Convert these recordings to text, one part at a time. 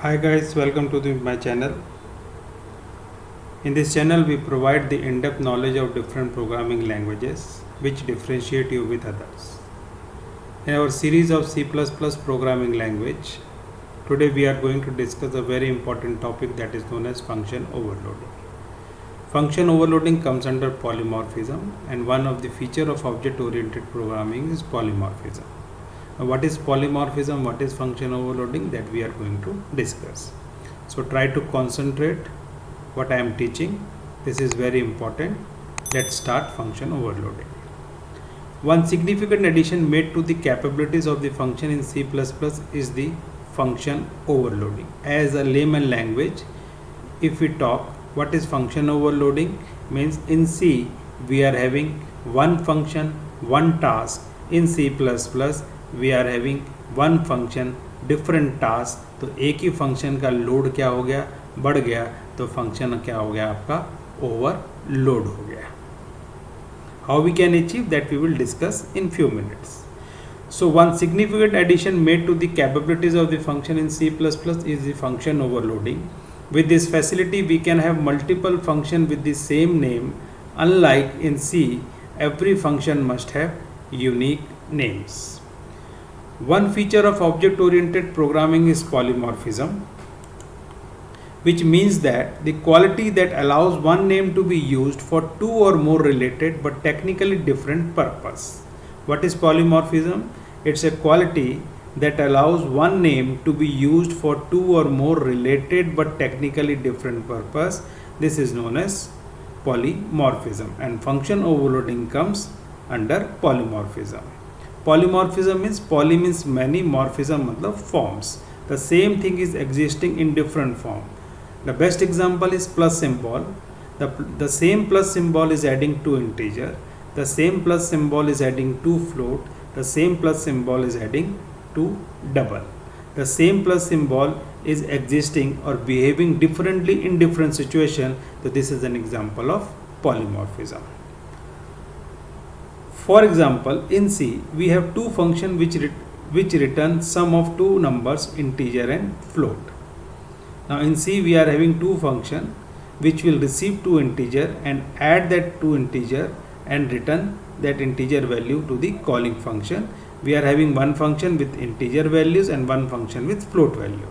Hi guys, welcome to my channel. In this channel we provide the in-depth knowledge of different programming languages which differentiate you with others. In our series of C++ programming language, today we are going to discuss a very important topic that is known as function overloading. Function overloading comes under polymorphism, and one of the feature of object-oriented programming is polymorphism. Now, what is polymorphism, what is function overloading, that we are going to discuss. So try to concentrate what I am teaching. This is very important. Let's start function overloading. One significant addition made to the capabilities of the function in C++ is the function overloading. As a layman language, if we talk what is function overloading, means in C we are having one function, one task. In C++ we are having one function, different task. तो एक ही function का load क्या हो गया, बढ़ गया, तो function क्या हो गया, आपका ओवरलोड हो गया. How we can achieve that we will discuss in few minutes. So one significant addition made to the capabilities of the function in C++ is the function overloading. With this facility we can have multiple functions with the same name. Unlike in C, every function must have unique names. One feature of object-oriented programming is polymorphism, which means that the quality that allows one name to be used for two or more related but technically different purpose. What is polymorphism? It's a quality that allows one name to be used for two or more related but technically different purpose. This is known as polymorphism, and function overloading comes under polymorphism. Polymorphism means poly means many, morphism matlab forms. The same thing is existing in different form. The best example is plus symbol. The same plus symbol is adding to integer. The same plus symbol is adding to float. The same plus symbol is adding to double. The same plus symbol is existing or behaving differently in different situation. So this is an example of polymorphism. For example, in C we have two functions which return sum of two numbers, integer and float. Now in C we are having two functions which will receive two integer and add that two integer and return that integer value to the calling function. We are having one function with integer values and one function with float value.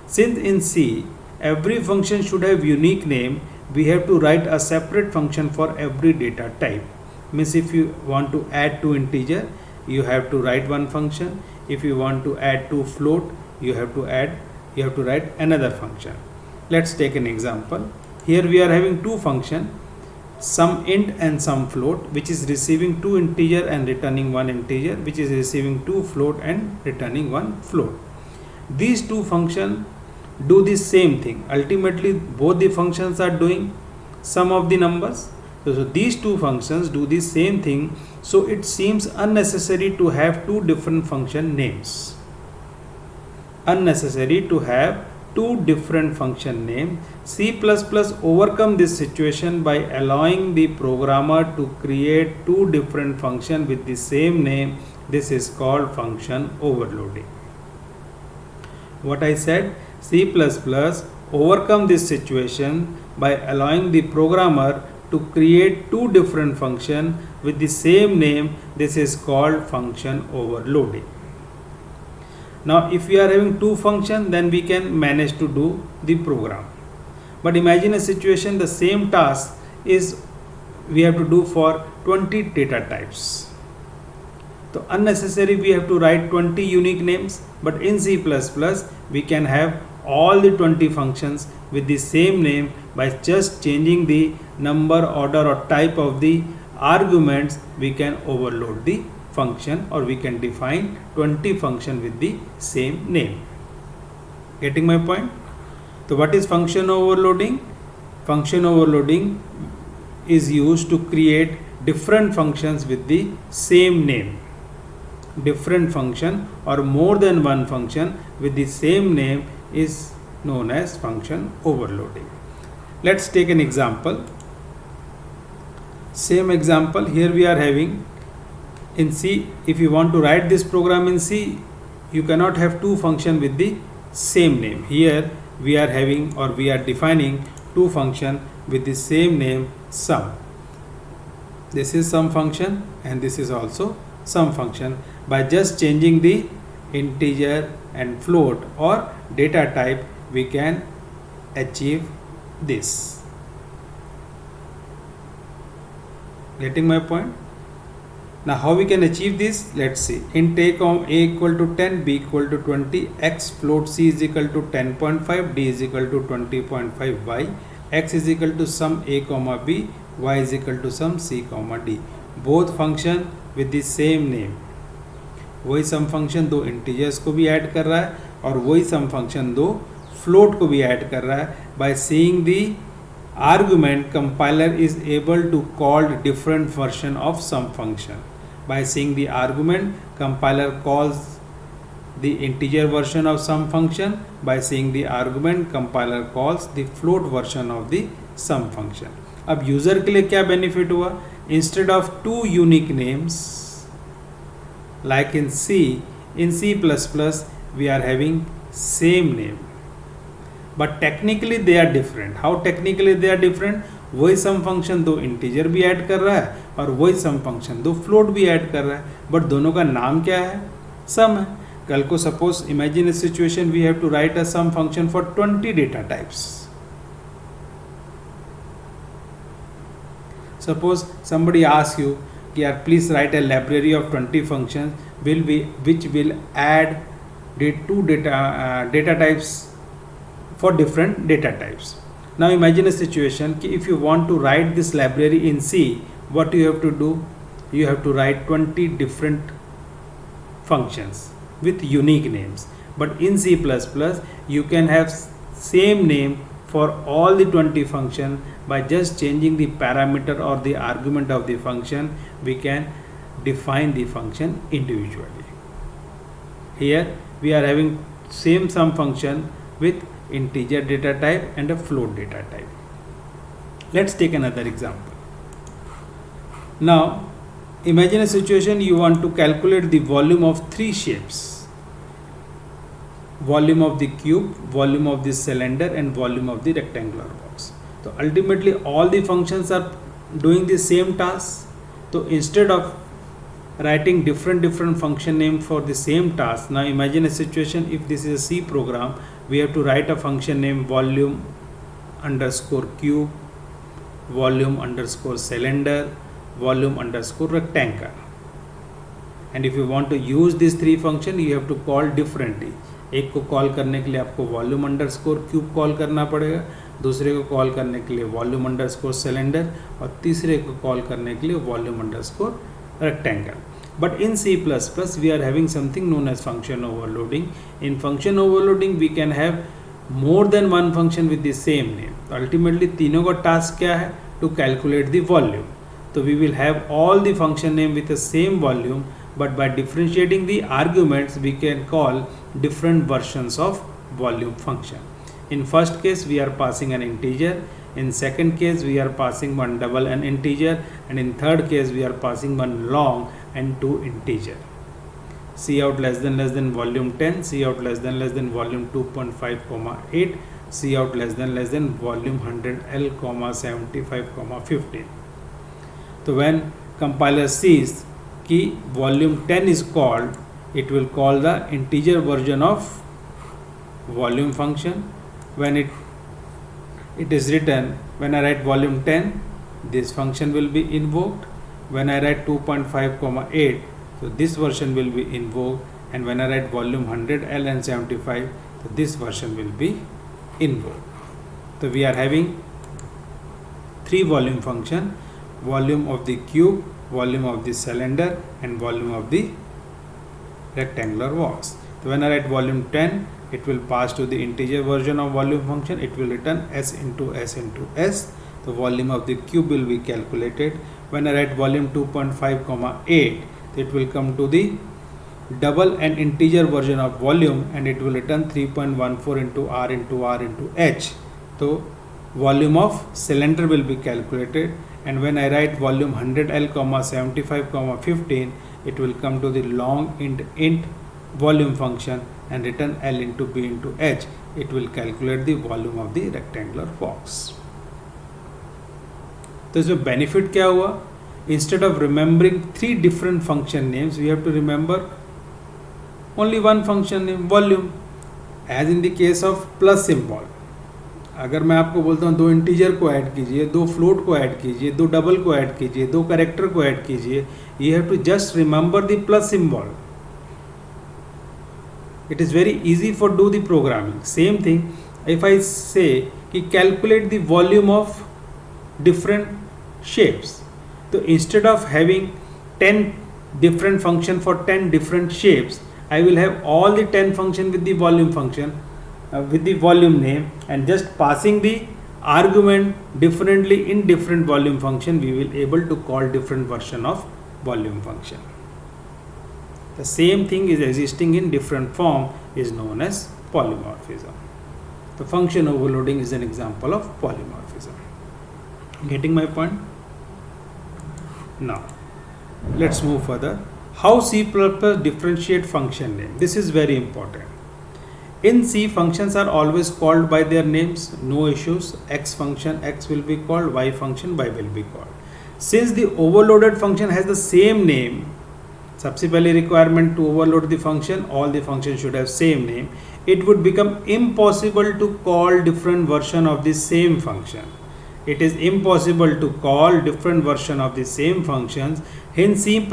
Since in C every function should have unique name, we have to write a separate function for every data type. Means if you want to add two integer, you have to write one function. If you want to add two float, you have to write another function. Let's take an example. Here we are having two function, some int and some float, which is receiving two integer and returning one integer, which is receiving two float and returning one float. These two functions do the same thing. Ultimately both the functions are doing sum of the numbers. So these two functions do the same thing, so it seems unnecessary to have two different function names. Unnecessary to have two different function names. C++ overcome this situation by allowing the programmer to create two different functions with the same name. This is called function overloading. What I said, C++ overcome this situation by allowing the programmer to create two different functions with the same name. This is called function overloading. Now if we are having two functions, then we can manage to do the program. But imagine a situation, the same task is we have to do for 20 data types. So unnecessary we have to write 20 unique names, but in C++ we can have all the 20 functions with the same name by just changing the number, order or type of the arguments. We can overload the function, or we can define 20 function with the same name. Getting my point? So what is function overloading? Function overloading is used to create different functions with the same name. Different function or more than one function with the same name is known as function overloading. Let's take an example. Same example, here we are having in C. If you want to write this program in C, you cannot have two functions with the same name. Here we are having or we are defining two function with the same name sum. This is sum function and this is also sum function. By just changing the integer and float or data type, we can achieve this. Getting my point? Now how we can achieve this? Let's see. Int a equal to 10, b equal to 20, x float c is equal to 10.5, d is equal to 20.5, y, x is equal to sum a comma b, y is equal to sum c comma d. Both function with the same name. वही सम function दो integers को भी add कर रहा है और वही सम function दो फ्लोट को भी ऐड कर रहा है. By seeing the argument, compiler is able to call different version of some function. By seeing the argument, compiler calls the integer version of some function. By seeing the argument, compiler calls the float version of the sum function. अब user के लिए क्या benefit हुआ? Instead of two unique names like in C we are having same name, but technically they are different. How technically they are different? वही सम function दो integer भी add कर रहा है और वही सम फंक्शन दो फ्लोट भी ऐड कर रहा है, बट दोनों का नाम क्या है? सम है. कल को suppose imagine a situation we have to write a sum function for 20 data types. Suppose somebody asks you कि यार please write a library of 20 functions which will add the two data types for different data types. Now imagine a situation कि if you want to write this library in C, what you have to do? You have to write 20 different functions with unique names. But in C++, you can have same name for all the 20 functions. By just changing the parameter or the argument of the function, we can define the function individually. Here we are having same sum function with integer data type and a float data type. Let's take another example. Now imagine a situation you want to calculate the volume of three shapes: volume of the cube, volume of the cylinder and volume of the rectangular box. So ultimately all the functions are doing the same task. So instead of writing different function name for the same task, now imagine a situation if this is a C program, we have to write a function name volume underscore cube, volume underscore cylinder, volume underscore rectangle. And if you want to use these three function, you have to call differently. एक को call करने के लिए आपको volume underscore cube call करना पड़ेगा, दूसरे को कॉल करने के लिए वॉल्यूम अंडरस्कोर सिलेंडर और तीसरे को कॉल करने के लिए volume underscore rectangle. But in C++ we are having something known as function overloading. In function overloading we can have more than one function with the same name. Ultimately तीनों का task क्या है? To calculate the volume. So we will have all the function name with the same volume, but by differentiating the arguments we can call different versions of volume function. In first case we are passing an integer, in second case we are passing one double an integer, and in third case we are passing one long and two integer. Cout less than volume 10, Cout less than volume 2.5 comma 8, Cout less than volume 100L comma 75 comma 15. So when compiler sees कि volume 10 is called, it will call the integer version of volume function. When it is written, when I write volume 10, this function will be invoked. When I write 2.5 comma 8, so this version will be invoked, and when I write volume 100L and 75, so this version will be invoked. So we are having three volume function: volume of the cube, volume of the cylinder and volume of the rectangular box. So when I write volume 10, it will pass to the integer version of volume function. It will return s into s into s. The volume of the cube will be calculated. When I write volume 2.5 comma 8, it will come to the double and integer version of volume, and it will return 3.14 into r into r into h. So volume of cylinder will be calculated, and when I write volume 100L comma 75 comma 15, it will come to the long int volume function and return L into B into H, it will calculate the volume of the rectangular box. तो इसमें benefit क्या हुआ? Instead of remembering 3 different function names, we have to remember only one function name, volume. As in the case of plus symbol, अगर मैं आपको बोलता हूँ 2 integer को ऐड कीजिए, 2 फ्लोट को ऐड कीजिए, 2 डबल को ऐड कीजिए, 2 कैरेक्टर को ऐड कीजिए, you have to just remember the plus symbol. It is very easy for do the programming. Same thing, if I say कि calculate the volume of different shapes, so instead of having 10 different function for 10 different shapes, I will have all the 10 function with the volume function, with the volume name, and just passing the argument differently in different volume function, we will able to call different version of volume function. The same thing is existing in different form is known as polymorphism. The function overloading is an example of polymorphism. Getting my point? Now let's move further. How C++ differentiate function name? This is very important. In C, functions are always called by their names, no issues. X function X will be called, Y function Y will be called. Since the overloaded function has the same name, सबसे पहले requirement to overload the function, all the functions should have same name. It would become impossible to call different version of the same function. It is impossible to call different version of the same functions. In C++,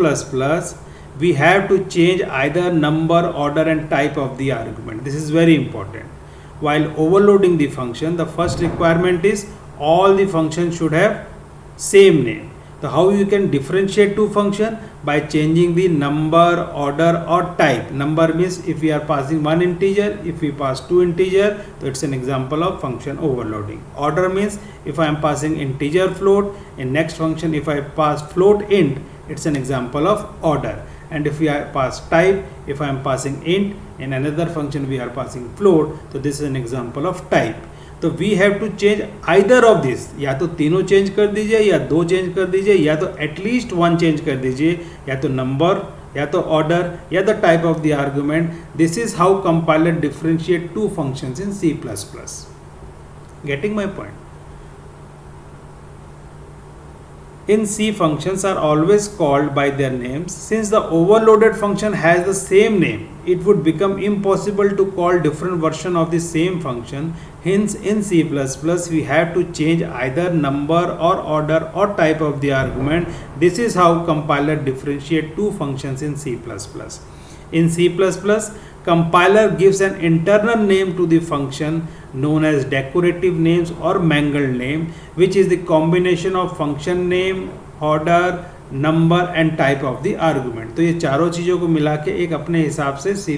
we have to change either number, order and type of the argument. This is very important. While overloading the function, the first requirement is all the functions should have same name. So how you can differentiate two function? By changing the number, order or type. Number means if we are passing one integer, if we pass two integer, so it's an example of function overloading. Order means if I am passing integer float, in next function if I pass float int, it's an example of order. And if we are pass type, if I am passing int, in another function we are passing float, so this is an example of type. तो we have to change either of this, या तो तीनों change कर दीजिए या दो change कर दीजिए या तो एटलीस्ट वन चेंज कर दीजिए, या तो नंबर या तो ऑर्डर या the type of the argument. This is how compiler differentiate two functions in C++. Getting my point? In C, functions are always called by their names. Since the overloaded function has the same name, it would become impossible to call different version of the same function. Hence, in C++, we have to change either number or order or type of the argument. This is how compiler differentiate two functions in C++. In C++, compiler gives an internal name to the function known as decorative names or mangled name, which is the combination of function name, order, number and type of the argument. तो ये चारों चीज़ों को मिला के एक अपने हिसाब से C++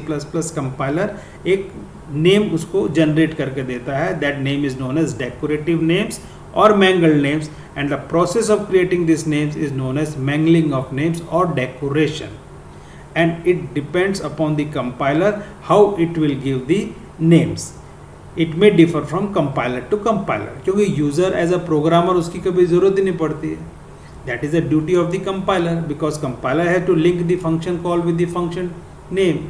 कंपाइलर एक नेम उसको जनरेट करके देता है. That name is known as decorative names और mangled names, and the process of creating this names is known as mangling of names और decoration. And it depends upon the compiler how it will give the names. It may differ from compiler to compiler, क्योंकि user as a programmer उसकी कभी ज़रूरत ही नहीं पड़ती है. That is the duty of the compiler, because compiler has to link the function call with the function name.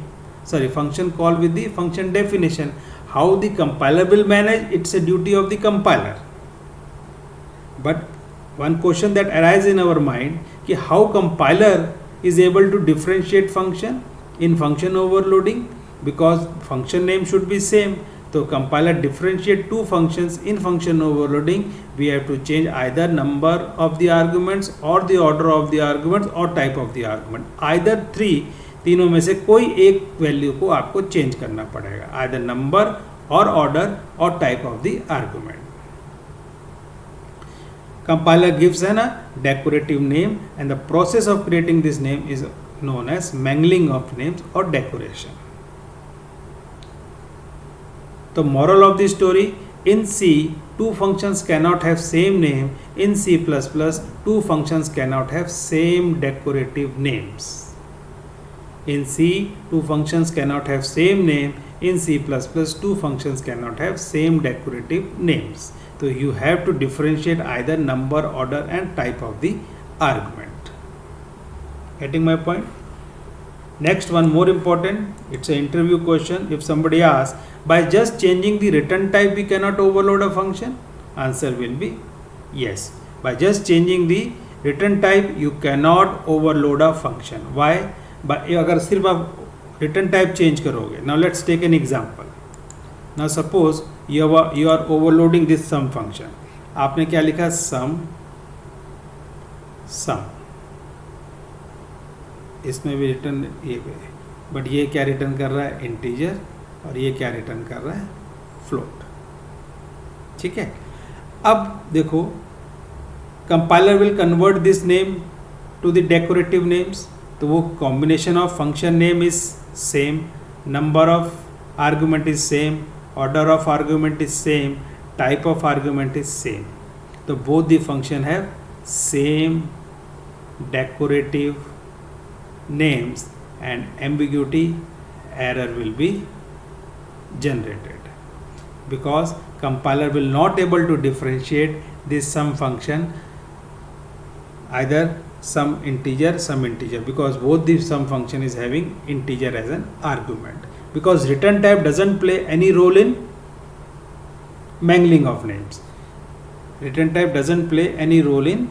Function call with the function definition. How the compiler will manage, it's a duty of the compiler. But one question that arises in our mind कि how compiler is able to differentiate function in function overloading, because function name should be same. So compiler differentiate two functions in function overloading. We have to change either number of the arguments or the order of the arguments or type of the argument. Either three, तीनों में से कोई एक value को आपको change करना पड़ेगा, either number or order or type of the argument. Compiler gives a decorative name, and the process of creating this name is known as mangling of names or decoration. The moral of the story: in C, two functions cannot have same name. In C++, two functions cannot have same decorative names. In C, two functions cannot have same name. In C++, two functions cannot have same decorative names. So you have to differentiate either number, order and type of the argument. Getting my point? Next one, more important, it's an interview question. If somebody asks, by just changing the return type we cannot overload a function, answer will be yes. By just changing the return type you cannot overload a function. Why? अगर सिर्फ आप return type change करोगे. Now let's take an example. Now suppose you are overloading this sum function. आपने क्या लिखा? sum. इसमें भी return ये, बट ये क्या रिटर्न कर रहा है? इंटीजर. और ये क्या रिटर्न कर रहा है? फ्लोट. ठीक है. अब देखो, compiler will convert this name to the decorative names. तो वो combination of function name is same, number of argument is same, order of argument is same, type of argument is same. तो both the function have same decorative names and ambiguity error will be generated because compiler will not able to differentiate this sum function either some integer because both the sum function is having integer as an argument, because return type doesn't play any role in mangling of names. Return type doesn't play any role in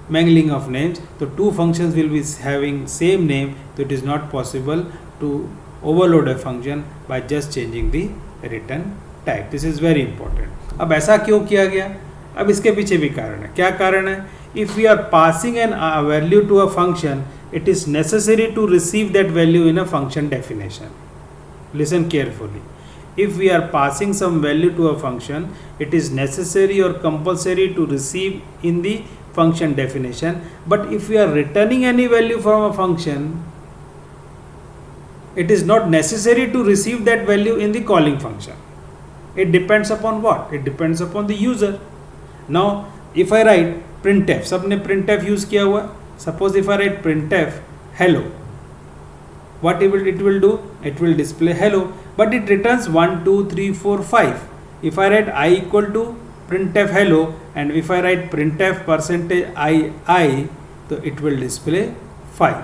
mangling of names. So two functions will be having same name, so it is not possible to overload a function by just changing the return type. This is very important. अब ऐसा क्यों किया गया? अब इसके पीछे भी कारण है. क्या कारण है? If we are passing an value to a function, it is necessary to receive that value in a function definition. Listen carefully. If we are passing some value to a function, it is necessary or compulsory to receive in the function definition. But if we are returning any value from a function, it is not necessary to receive that value in the calling function. It depends upon what? It depends upon the user. Now if I write printf, सबने printf use किया हुआ. Suppose if I write printf hello, what it will do? It will display hello, but it returns 1 2 3 4 5. If I write I equal to printf hello, and if I write printf %i, so it will display 5.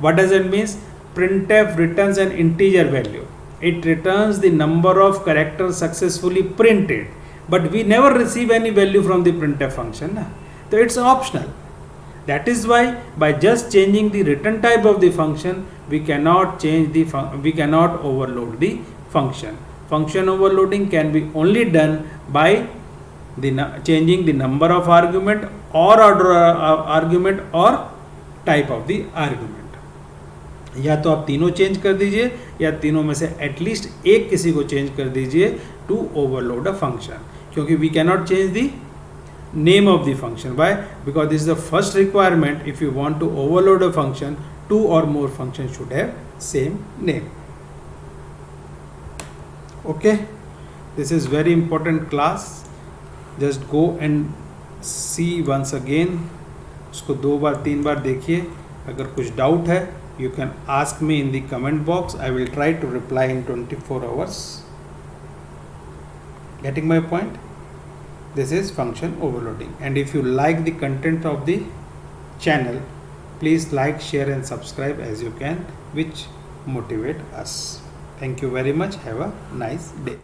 What does it mean? Printf returns an integer value. It returns the number of characters successfully printed, but we never receive any value from the printf function. So it's optional. That is why by just changing the return type of the function, we cannot overload the function. Function overloading can be only done by changing the number of argument or order argument or type of the argument. या तो आप तीनों change कर दीजिए या तीनों में से एटलीस्ट एक किसी को चेंज कर दीजिए टू ओवरलोड अ फंक्शन, क्योंकि we cannot change the name of the function. Why? Because this is the first requirement. If you want to overload a function, two or more functions should have same name. Okay, this is very important class. Just go and see once again. उसको 2 बार 3 बार देखिए. अगर कुछ doubt है, you can ask me in the comment box. I will try to reply in 24 hours. Getting my point? This is function overloading. And if you like the content of the channel, please like, share and subscribe as you can, which motivate us. Thank you very much. Have a nice day.